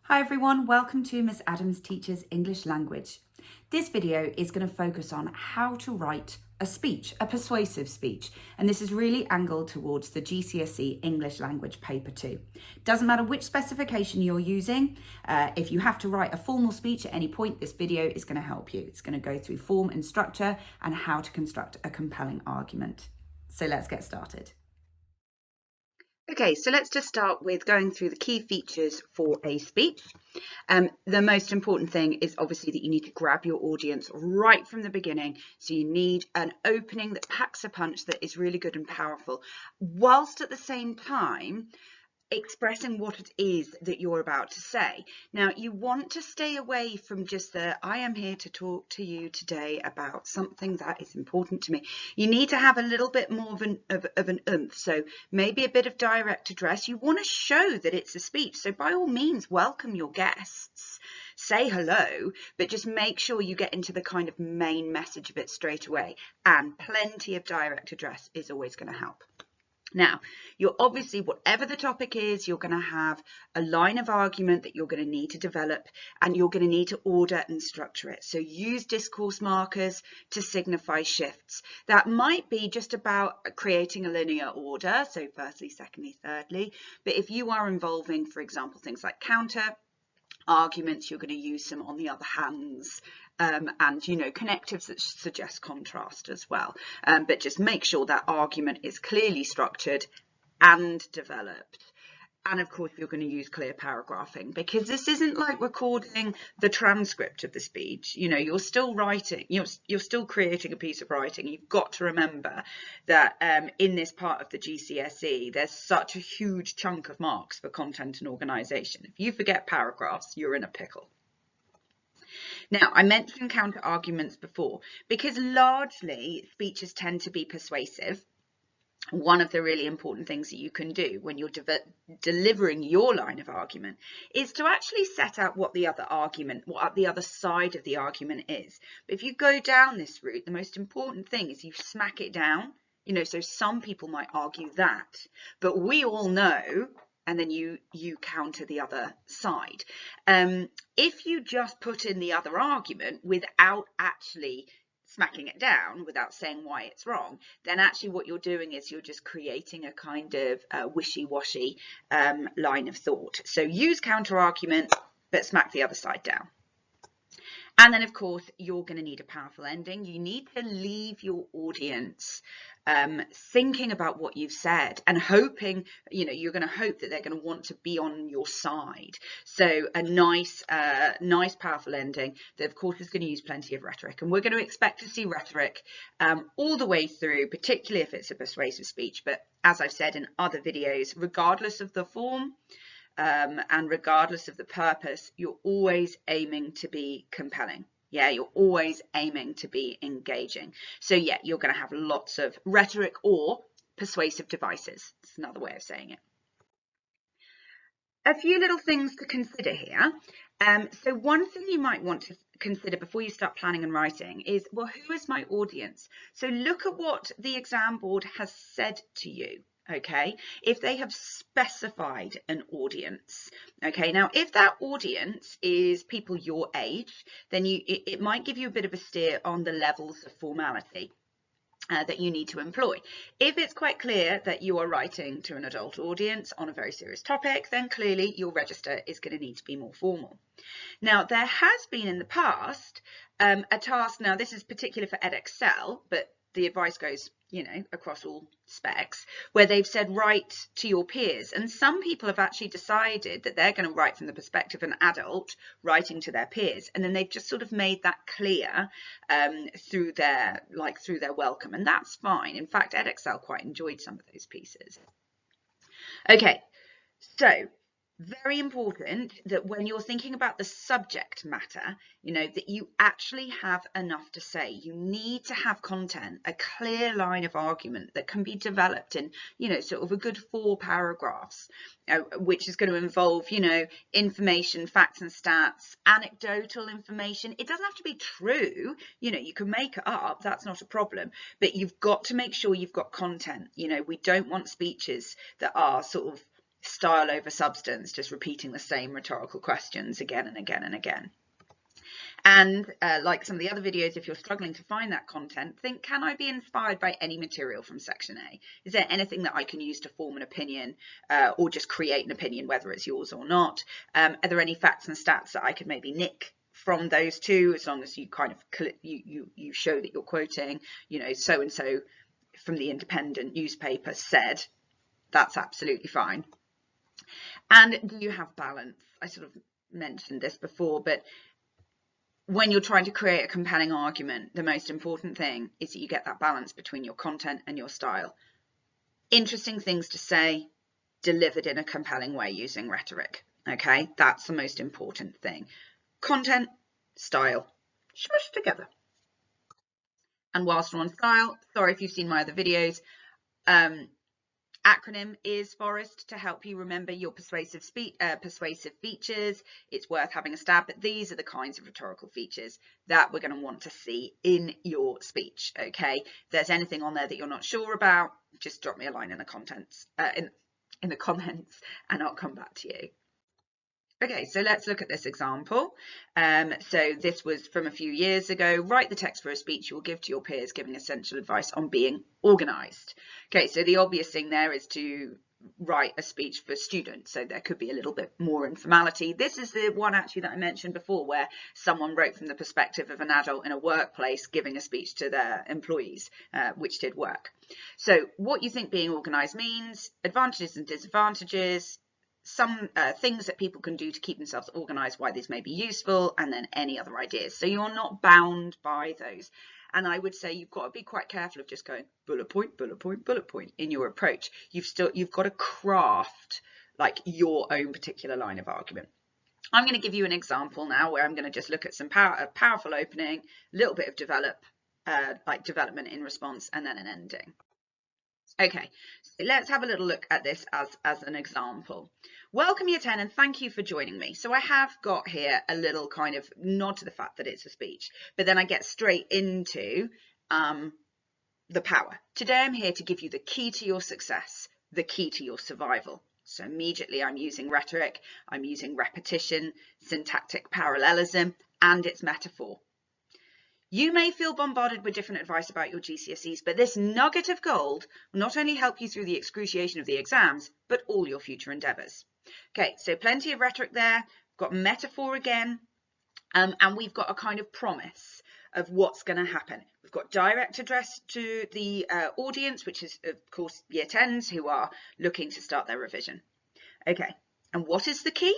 Hi everyone, welcome to Miss Adams Teaches English Language. This video is going to focus on how to write a speech, a persuasive speech, and this is really angled towards the GCSE English Language Paper 2. Doesn't matter which specification you're using, if you have to write a formal speech at any point, this video is going to help you. It's going to go through form and structure and how to construct a compelling argument. So let's get started. Okay, so let's just start with going through the key features for a speech. The most important thing is obviously that you need to grab your audience right from the beginning. So you need an opening that packs a punch that is really good and powerful, whilst at the same time expressing what it is that you're about to say. Now, you want to stay away from just the, I am here to talk to you today about something that is important to me. You need to have a little bit more of an oomph. So maybe a bit of direct address. You want to show that it's a speech. So by all means, welcome your guests. Say hello, but just make sure you get into the kind of main message of it straight away. And plenty of direct address is always going to help. Now, you're obviously, whatever the topic is, you're going to have a line of argument that you're going to need to develop, and you're going to need to order and structure it. So use discourse markers to signify shifts. That might be just about creating a linear order, so firstly, secondly, thirdly. But if you are involving, for example, things like counter arguments, you're going to use some on the other hands, and connectives that suggest contrast as well, but just make sure that argument is clearly structured and developed. And of course, you're going to use clear paragraphing, because this isn't like recording the transcript of the speech. You're still writing, you're still creating a piece of writing. You've got to remember that in this part of the GCSE, there's such a huge chunk of marks for content and organisation. If you forget paragraphs, you're in a pickle. Now, I mentioned counter arguments before, because largely speeches tend to be persuasive. One of the really important things that you can do when you're delivering your line of argument is to actually set out what the other side of the argument is. But if you go down this route, the most important thing is you smack it down. So some people might argue that, but we all know, and then you counter the other side. If you just put in the other argument without actually smacking it down, without saying why it's wrong, then actually what you're doing is you're just creating a kind of wishy-washy line of thought. So use counter argument, but smack the other side down. And then, of course, you're going to need a powerful ending. You need to leave your audience thinking about what you've said and hoping, you're going to hope that they're going to want to be on your side. So a nice, powerful ending that, of course, is going to use plenty of rhetoric. And we're going to expect to see rhetoric all the way through, particularly if it's a persuasive speech. But as I've said in other videos, regardless of the form, and regardless of the purpose, you're always aiming to be compelling. Yeah, you're always aiming to be engaging. So yeah, you're going to have lots of rhetoric or persuasive devices. It's another way of saying it. A few little things to consider here. So one thing you might want to consider before you start planning and writing is, well, who is my audience? So look at what the exam board has said to you. Okay, if they have specified an audience. Okay, now if that audience is people your age, then it might give you a bit of a steer on the levels of formality that you need to employ. If it's quite clear that you are writing to an adult audience on a very serious topic, then clearly your register is going to need to be more formal. Now, there has been in the past a task, now this is particular for Edexcel, but the advice goes, across all specs, where they've said write to your peers. And some people have actually decided that they're going to write from the perspective of an adult writing to their peers. And then they've just sort of made that clear through their welcome. And that's fine. In fact, Edexcel quite enjoyed some of those pieces. Okay, so very important that when you're thinking about the subject matter, that you actually have enough to say. You need to have content, a clear line of argument that can be developed in, sort of a good 4 paragraphs, which is going to involve, information, facts and stats, anecdotal information. It doesn't have to be true. You can make it up. That's not a problem. But you've got to make sure you've got content. We don't want speeches that are sort of style over substance, just repeating the same rhetorical questions again and again and again. And like some of the other videos, if you're struggling to find that content, think, can I be inspired by any material from section A? Is there anything that I can use to form an opinion or just create an opinion, whether it's yours or not? Are there any facts and stats that I could maybe nick from those two, as long as you kind of you show that you're quoting, you know, so and so from the Independent newspaper said? That's absolutely fine. And do you have balance? I sort of mentioned this before, but when you're trying to create a compelling argument, the most important thing is that you get that balance between your content and your style. Interesting things to say, delivered in a compelling way using rhetoric. Okay, that's the most important thing. Content, style, smush together. And whilst we're on style, sorry if you've seen my other videos, acronym is Forest to help you remember your persuasive features. It's worth having a stab, but these are the kinds of rhetorical features that we're going to want to see in your speech. Okay, if there's anything on there that you're not sure about, just drop me a line in the comments, and I'll come back to you. Okay, so let's look at this example. So this was from a few years ago. Write the text for a speech you will give to your peers, giving essential advice on being organised. Okay, so the obvious thing there is to write a speech for students, so there could be a little bit more informality. This is the one actually that I mentioned before, where someone wrote from the perspective of an adult in a workplace giving a speech to their employees, which did work. So what you think being organised means, advantages and disadvantages, some things that people can do to keep themselves organised, why these may be useful, and then any other ideas. So you're not bound by those. And I would say you've got to be quite careful of just going bullet point, bullet point, bullet point in your approach. You've got to craft like your own particular line of argument. I'm going to give you an example now where I'm going to just look at some powerful opening, a little bit of development in response, and then an ending. Okay, so let's have a little look at this as an example. Welcome year 10 and thank you for joining me. So I have got here a little kind of nod to the fact that it's a speech, but then I get straight into the power. Today I'm here to give you the key to your success, the key to your survival. So immediately I'm using rhetoric, I'm using repetition, syntactic parallelism, and its metaphor. You may feel bombarded with different advice about your GCSEs, but this nugget of gold will not only help you through the excruciation of the exams, but all your future endeavours. Okay, so plenty of rhetoric there. We've got metaphor again, and we've got a kind of promise of what's going to happen. We've got direct address to the audience, which is, of course, year 10s who are looking to start their revision. Okay, and what is the key?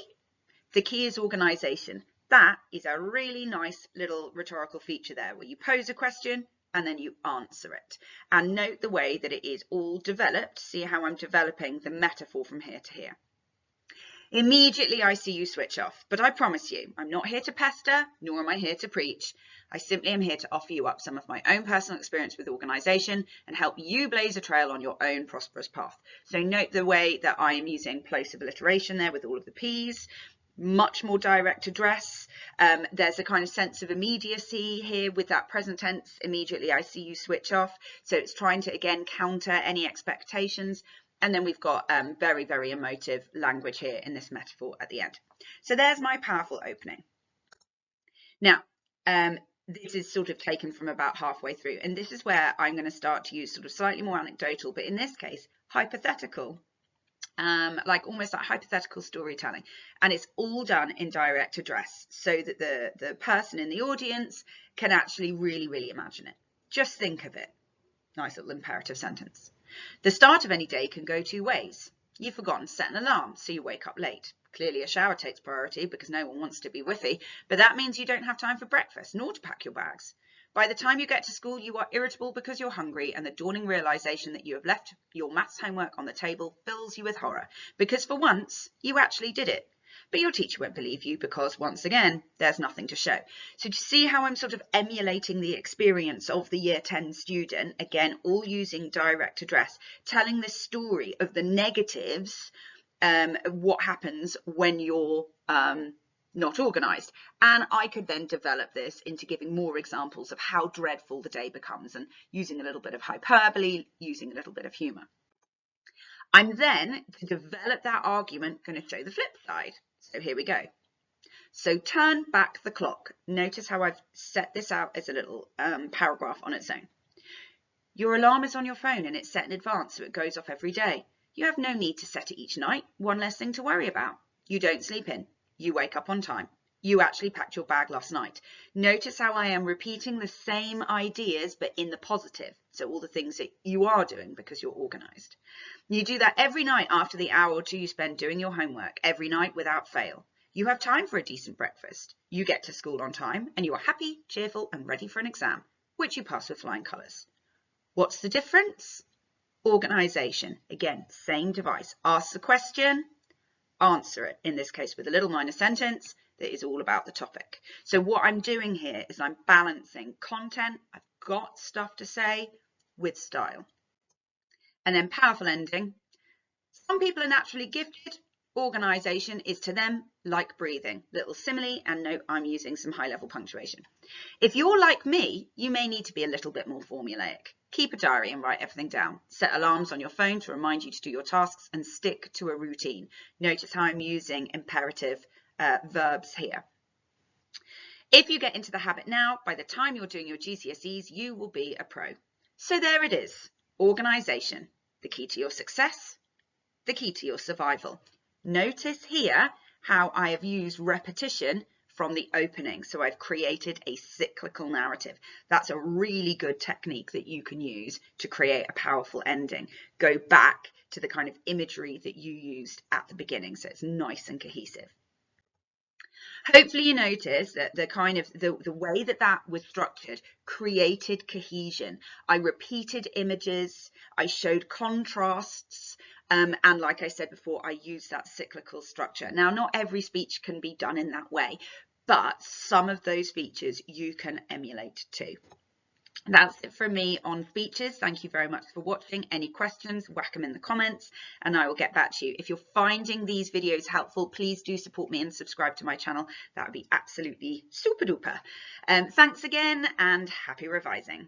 The key is organisation. That is a really nice little rhetorical feature there where you pose a question and then you answer it. And note the way that it is all developed. See how I'm developing the metaphor from here to here. Immediately I see you switch off, but I promise you, I'm not here to pester, nor am I here to preach. I simply am here to offer you up some of my own personal experience with organisation and help you blaze a trail on your own prosperous path. So note the way that I am using plosive alliteration there with all of the P's. Much more direct address. There's a kind of sense of immediacy here with that present tense. Immediately I see you switch off. So it's trying to again counter any expectations. And then we've got very, very emotive language here in this metaphor at the end. So there's my powerful opening. Now, this is sort of taken from about halfway through. And this is where I'm going to start to use sort of slightly more anecdotal, but in this case, hypothetical. Like almost like hypothetical storytelling, and it's all done in direct address so that the person in the audience can actually really imagine it. Just think of it. Nice little imperative sentence. The start of any day can go two ways. You've forgotten to set an alarm, so you wake up late. Clearly a shower takes priority because no one wants to be whiffy, but that means you don't have time for breakfast nor to pack your bags. By the time you get to school, you are irritable because you're hungry, and the dawning realization that you have left your maths homework on the table fills you with horror, because for once, you actually did it. But your teacher won't believe you because, once again, there's nothing to show. So do you see how I'm sort of emulating the experience of the year 10 student, again, all using direct address, telling this story of the negatives, what happens when you're not organised. And I could then develop this into giving more examples of how dreadful the day becomes and using a little bit of hyperbole, using a little bit of humour. I'm then, to develop that argument, going to show the flip side. So here we go. So turn back the clock. Notice how I've set this out as a little paragraph on its own. Your alarm is on your phone and it's set in advance, so it goes off every day. You have no need to set it each night. One less thing to worry about. You don't sleep in. You wake up on time. You actually packed your bag last night. Notice how I am repeating the same ideas, but in the positive. So all the things that you are doing because you're organised. You do that every night after the hour or two you spend doing your homework, every night without fail. You have time for a decent breakfast. You get to school on time and you are happy, cheerful and ready for an exam, which you pass with flying colours. What's the difference? Organisation. Again, same device. Ask the question, answer it, in this case with a little minor sentence that is all about the topic. So what I'm doing here is I'm balancing content, I've got stuff to say, with style. And then powerful ending. Some people are naturally gifted. Organisation is to them like breathing. Little simile, and note I'm using some high-level punctuation. If you're like me, you may need to be a little bit more formulaic. Keep a diary and write everything down. Set alarms on your phone to remind you to do your tasks and stick to a routine. Notice how I'm using imperative verbs here. If you get into the habit now, by the time you're doing your GCSEs, you will be a pro. So there it is. Organisation, the key to your success, the key to your survival. Notice here how I have used repetition from the opening. So I've created a cyclical narrative. That's a really good technique that you can use to create a powerful ending. Go back to the kind of imagery that you used at the beginning, so it's nice and cohesive. Hopefully you notice that the way that was structured created cohesion. I repeated images, I showed contrasts, and like I said before, I used that cyclical structure. Now, not every speech can be done in that way, but some of those features you can emulate too. That's it from me on features. Thank you very much for watching. Any questions, whack them in the comments and I will get back to you. If you're finding these videos helpful, please do support me and subscribe to my channel. That would be absolutely super duper. Thanks again and happy revising.